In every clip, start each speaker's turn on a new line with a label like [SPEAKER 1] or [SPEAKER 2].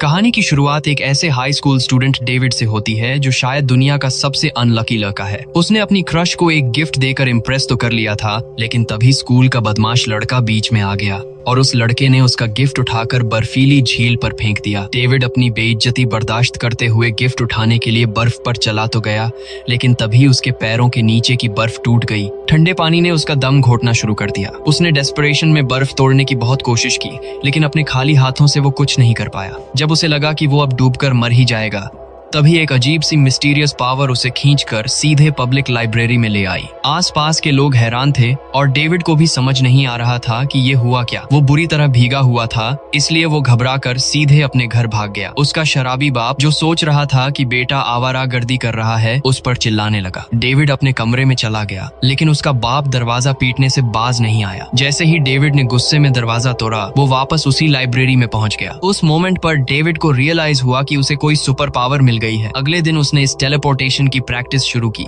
[SPEAKER 1] कहानी की शुरुआत एक ऐसे हाई स्कूल स्टूडेंट डेविड से होती है जो शायद दुनिया का सबसे अनलकी लड़का है। उसने अपनी क्रश को एक गिफ्ट देकर इम्प्रेस तो कर लिया था, लेकिन तभी स्कूल का बदमाश लड़का बीच में आ गया और उस लड़के ने उसका गिफ्ट उठाकर बर्फीली झील पर फेंक दिया। डेविड अपनी बेइज्जती बर्दाश्त करते हुए गिफ्ट उठाने के लिए बर्फ पर चला तो गया, लेकिन तभी उसके पैरों के नीचे की बर्फ टूट गई। ठंडे पानी ने उसका दम घोटना शुरू कर दिया। उसने डेस्परेशन में बर्फ तोड़ने की बहुत कोशिश की, लेकिन अपने खाली हाथों से वो कुछ नहीं कर पाया। जब उसे लगा कि वो अब डूबकर मर ही जाएगा, तभी एक अजीब सी मिस्टीरियस पावर उसे खींचकर सीधे पब्लिक लाइब्रेरी में ले आई। आसपास के लोग हैरान थे और डेविड को भी समझ नहीं आ रहा था कि ये हुआ क्या। वो बुरी तरह भीगा हुआ था, इसलिए वो घबराकर सीधे अपने घर भाग गया। उसका शराबी बाप, जो सोच रहा था कि बेटा आवारागर्दी कर रहा है, उस पर चिल्लाने लगा। डेविड अपने कमरे में चला गया, लेकिन उसका बाप दरवाजा पीटने से बाज नहीं आया। जैसे ही डेविड ने गुस्से में दरवाजा तोड़ा, वो वापस उसी लाइब्रेरी में पहुंच गया। उस मोमेंट पर डेविड को रियलाइज हुआ कि उसे कोई सुपर पावर मिल गई है। अगले दिन उसने इस टेलीपोर्टेशन की प्रैक्टिस शुरू की।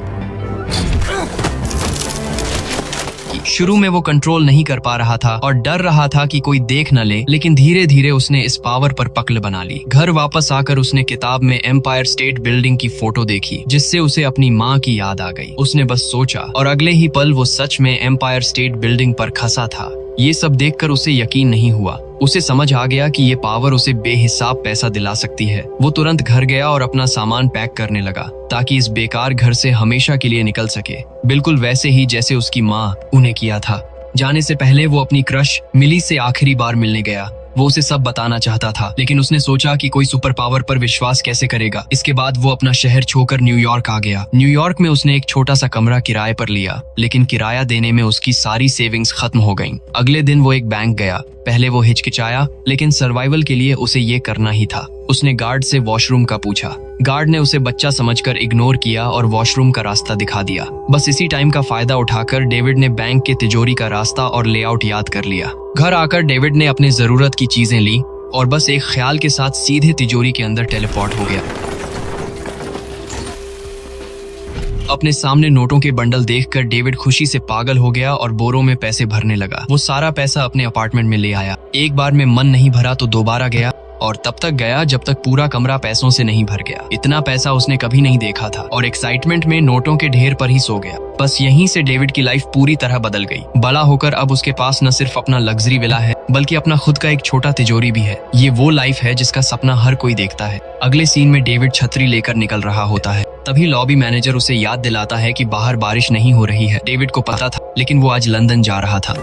[SPEAKER 1] शुरू में वो कंट्रोल नहीं कर पा रहा था और डर रहा था कि कोई देख न ले, लेकिन धीरे धीरे उसने इस पावर पर पकड़ बना ली। घर वापस आकर उसने किताब में एम्पायर स्टेट बिल्डिंग की फोटो देखी, जिससे उसे अपनी माँ की याद आ गई। उसने बस सोचा और अगले ही पल वो सच में एम्पायर स्टेट बिल्डिंग पर खसा था। ये सब देखकर उसे यकीन नहीं हुआ। उसे समझ आ गया कि ये पावर उसे बेहिसाब पैसा दिला सकती है। वो तुरंत घर गया और अपना सामान पैक करने लगा, ताकि इस बेकार घर से हमेशा के लिए निकल सके, बिल्कुल वैसे ही जैसे उसकी माँ उन्हें किया था। जाने से पहले वो अपनी क्रश मिली से आखिरी बार मिलने गया। वो उसे सब बताना चाहता था, लेकिन उसने सोचा कि कोई सुपर पावर पर विश्वास कैसे करेगा। इसके बाद वो अपना शहर छोड़कर न्यूयॉर्क आ गया। न्यूयॉर्क में उसने एक छोटा सा कमरा किराए पर लिया, लेकिन किराया देने में उसकी सारी सेविंग्स खत्म हो गईं। अगले दिन वो एक बैंक गया। पहले वो हिचकिचाया, लेकिन सर्वाइवल के लिए उसे ये करना ही था। उसने गार्ड से वॉशरूम का पूछा। गार्ड ने उसे बच्चा समझकर इग्नोर किया और वॉशरूम का रास्ता दिखा दिया। बस इसी टाइम का फायदा उठाकर डेविड ने बैंक के तिजोरी का रास्ता और लेआउट याद कर लिया। घर आकर डेविड ने अपने जरूरत की चीजें ली और बस एक ख्याल के साथ सीधे तिजोरी के अंदर टेलीपोर्ट हो गया। अपने सामने नोटों के बंडल देखकर डेविड खुशी से पागल हो गया और बोरों में पैसे भरने लगा। वो सारा पैसा अपने अपार्टमेंट में ले आया। एक बार में मन नहीं भरा तो दोबारा गया, और तब तक गया जब तक पूरा कमरा पैसों से नहीं भर गया। इतना पैसा उसने कभी नहीं देखा था और एक्साइटमेंट में नोटों के ढेर पर ही सो गया। बस यहीं से डेविड की लाइफ पूरी तरह बदल गई। बड़ा होकर अब उसके पास न सिर्फ अपना लग्जरी विला है, बल्कि अपना खुद का एक छोटा तिजोरी भी है। ये वो लाइफ है जिसका सपना हर कोई देखता है। अगले सीन में डेविड छतरी लेकर निकल रहा होता है। तभी लॉबी मैनेजर उसे याद दिलाता है कि बाहर बारिश नहीं हो रही है। डेविड को पता था, लेकिन वो आज लंदन जा रहा था।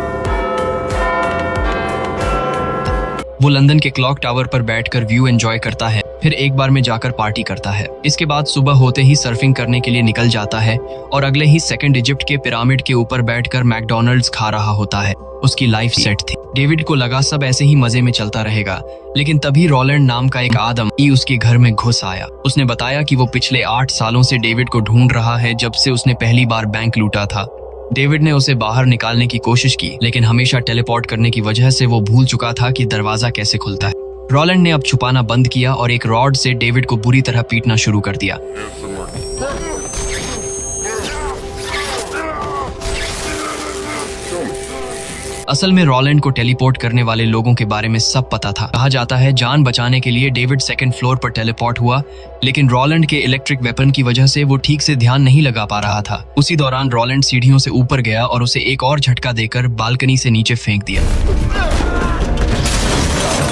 [SPEAKER 1] वो लंदन के क्लॉक टावर पर बैठकर व्यू एंजॉय करता है, फिर एक बार में जाकर पार्टी करता है। इसके बाद सुबह होते ही सर्फिंग करने के लिए निकल जाता है और अगले ही सेकंड इजिप्ट के पिरामिड के ऊपर बैठकर मैकडॉनल्ड्स खा रहा होता है। उसकी लाइफ सेट थी। डेविड को लगा सब ऐसे ही मजे में चलता रहेगा, लेकिन तभी रोलैंड नाम का एक आदमी उसके घर में घुस आया। उसने बताया कि वो पिछले 8 सालों से डेविड को ढूंढ रहा है, जब से उसने पहली बार बैंक लूटा था। डेविड ने उसे बाहर निकालने की कोशिश की, लेकिन हमेशा टेलीपोर्ट करने की वजह से वो भूल चुका था कि दरवाजा कैसे खुलता है। रोलैंड ने अब छुपाना बंद किया और एक रॉड से डेविड को बुरी तरह पीटना शुरू कर दिया। असल में रोलैंड को टेलीपोर्ट करने वाले लोगों के बारे में सब पता था। कहा जाता है जान बचाने के लिए डेविड सेकंड फ्लोर पर टेलीपोर्ट हुआ, लेकिन रोलैंड के इलेक्ट्रिक वेपन की वजह से वो ठीक से ध्यान नहीं लगा पा रहा था। उसी दौरान रोलैंड सीढ़ियों से ऊपर गया और उसे एक और झटका देकर बालकनी से नीचे फेंक दिया।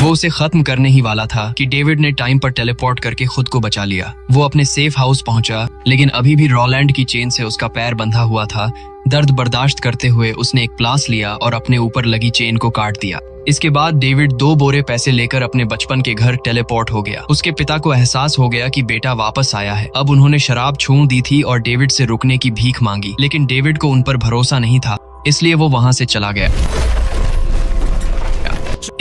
[SPEAKER 1] वो उसे खत्म करने ही वाला था कि डेविड ने टाइम पर टेलीपोर्ट करके खुद को बचा लिया। वो अपने सेफ हाउस पहुंचा, लेकिन अभी भी रोलैंड की चेन से उसका पैर बंधा हुआ था। दर्द बर्दाश्त करते हुए उसने एक प्लास लिया और अपने ऊपर लगी चेन को काट दिया। इसके बाद डेविड 2 बोरे पैसे लेकर अपने बचपन के घर टेलीपोर्ट हो गया। उसके पिता को एहसास हो गया कि बेटा वापस आया है। अब उन्होंने शराब छोड़ दी थी और डेविड से रुकने की भीख मांगी, लेकिन डेविड को उन पर भरोसा नहीं था, इसलिए वो वहां से चला गया।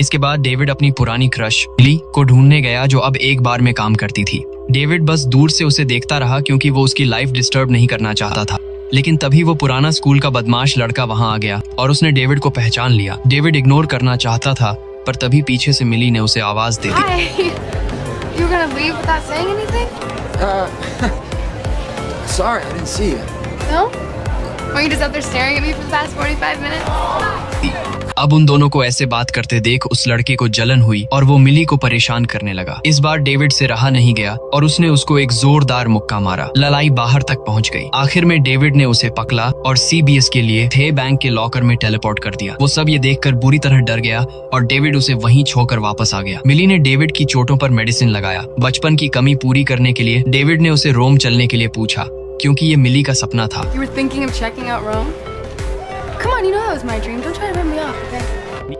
[SPEAKER 1] इसके बाद डेविड अपनी पुरानी क्रश लिली को ढूंढने गया, जो अब एक बार में काम करती थी। डेविड बस दूर से उसे देखता रहा, क्योंकि वो उसकी लाइफ डिस्टर्ब नहीं करना चाहता था। लेकिन तभी वो पुराना स्कूल का बदमाश लड़का वहां आ गया और उसने डेविड को पहचान लिया। डेविड इग्नोर करना चाहता था, पर तभी पीछे से मिली ने उसे आवाज दे दी।
[SPEAKER 2] Sorry, I didn't see you.
[SPEAKER 3] No? Were you just up there staring at me for the past 45 minutes?
[SPEAKER 1] अब उन दोनों को ऐसे बात करते देख उस लड़के को जलन हुई और वो मिली को परेशान करने लगा। इस बार डेविड से रहा नहीं गया और उसने उसको एक जोरदार मुक्का मारा। लड़ाई बाहर तक पहुंच गई। आखिर में डेविड ने उसे पकड़ा और CBS के लिए थे बैंक के लॉकर में टेलीपोर्ट कर दिया। वो सब ये देखकर बुरी तरह डर गया और डेविड उसे वहीं छोड़कर वापस आ गया। मिली ने डेविड की चोटों पर मेडिसिन लगाया। बचपन की कमी पूरी करने के लिए डेविड ने उसे रोम चलने के लिए पूछा, क्योंकि ये मिली का सपना था।
[SPEAKER 3] You were thinking of checking out Rome? Come on, you know that was my dream. Don't try to rip me off, okay?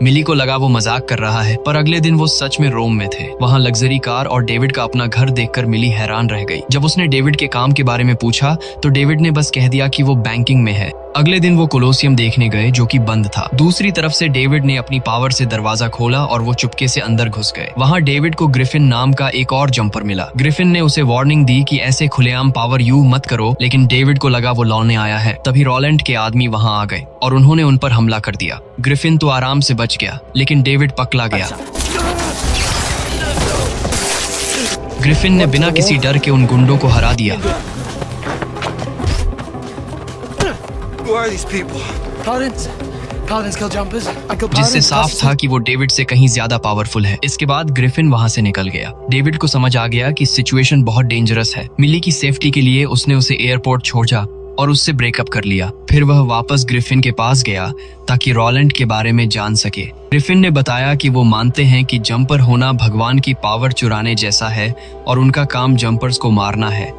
[SPEAKER 1] मिली को लगा वो मजाक कर रहा है, पर अगले दिन वो सच में रोम में थे। वहाँ लग्जरी कार और डेविड का अपना घर देखकर मिली हैरान रह गई। जब उसने डेविड के काम के बारे में पूछा तो डेविड ने बस कह दिया कि वो बैंकिंग में है। अगले दिन वो कोलोसियम देखने गए जो कि बंद था। दूसरी तरफ से डेविड ने अपनी पावर से दरवाजा खोला और वो चुपके से अंदर घुस गए। वहाँ डेविड को ग्रिफिन नाम का एक और जंपर मिला। ग्रिफिन ने उसे वार्निंग दी कि ऐसे खुलेआम पावर यू मत करो, लेकिन डेविड को लगा वो लौटने आया है। तभी रॉलैंड के आदमी वहाँ आ गए और उन्होंने उन पर हमला कर दिया। ग्रिफिन तो आराम से बच गया, लेकिन डेविड पकड़ा गया। ग्रिफिन ने बिना किसी डर के उन गुंडों को हरा दिया।
[SPEAKER 2] Who are these people?
[SPEAKER 4] Paladins. Paladins kill jumpers. I kill
[SPEAKER 1] जिससे
[SPEAKER 4] paladins.
[SPEAKER 1] साफ था कि वो डेविड से कहीं ज्यादा पावरफुल है। इसके बाद ग्रिफिन वहां से निकल गया। डेविड को समझ आ गया कि सिचुएशन बहुत डेंजरस है। मिली की सेफ्टी के लिए उसने उसे एयरपोर्ट छोड़ा और उससे ब्रेकअप कर लिया। फिर वह वापस ग्रिफिन के पास गया ताकि रॉलैंड के बारे में जान सके। ग्रिफिन ने बताया कि वो मानते हैं कि जंपर होना भगवान की पावर चुराने जैसा है और उनका काम जंपर्स को मारना है।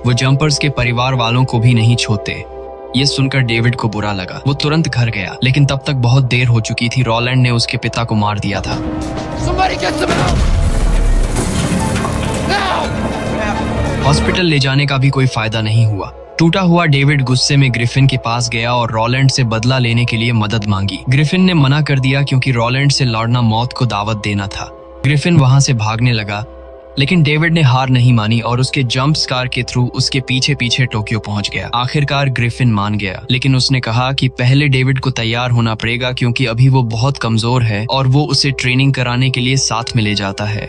[SPEAKER 1] वो जंपर्स के परिवार वालों को भी नहीं छोड़ते। ये सुनकर डेविड को बुरा लगा। वो तुरंत घर गया, लेकिन तब तक बहुत देर हो चुकी थी। रॉलैंड ने उसके पिता को मार दिया था।
[SPEAKER 4] Somebody get some help! Now!
[SPEAKER 1] Hospital ले जाने का भी कोई फायदा नहीं हुआ। टूटा हुआ डेविड गुस्से में ग्रिफिन के पास गया और रॉलैंड से बदला लेने के लिए मदद मांगी। ग्रिफिन ने मना कर दिया क्योंकि रॉलैंड से लड़ना मौत को दावत देना था। ग्रिफिन वहां से भागने लगा, लेकिन डेविड ने हार नहीं मानी और उसके जंप स्कार के थ्रू उसके पीछे पीछे टोक्यो पहुंच गया। आखिरकार ग्रिफिन मान गया, लेकिन उसने कहा कि पहले डेविड को तैयार होना पड़ेगा क्योंकि अभी वो बहुत कमजोर है और वो उसे ट्रेनिंग कराने के लिए साथ में ले जाता है।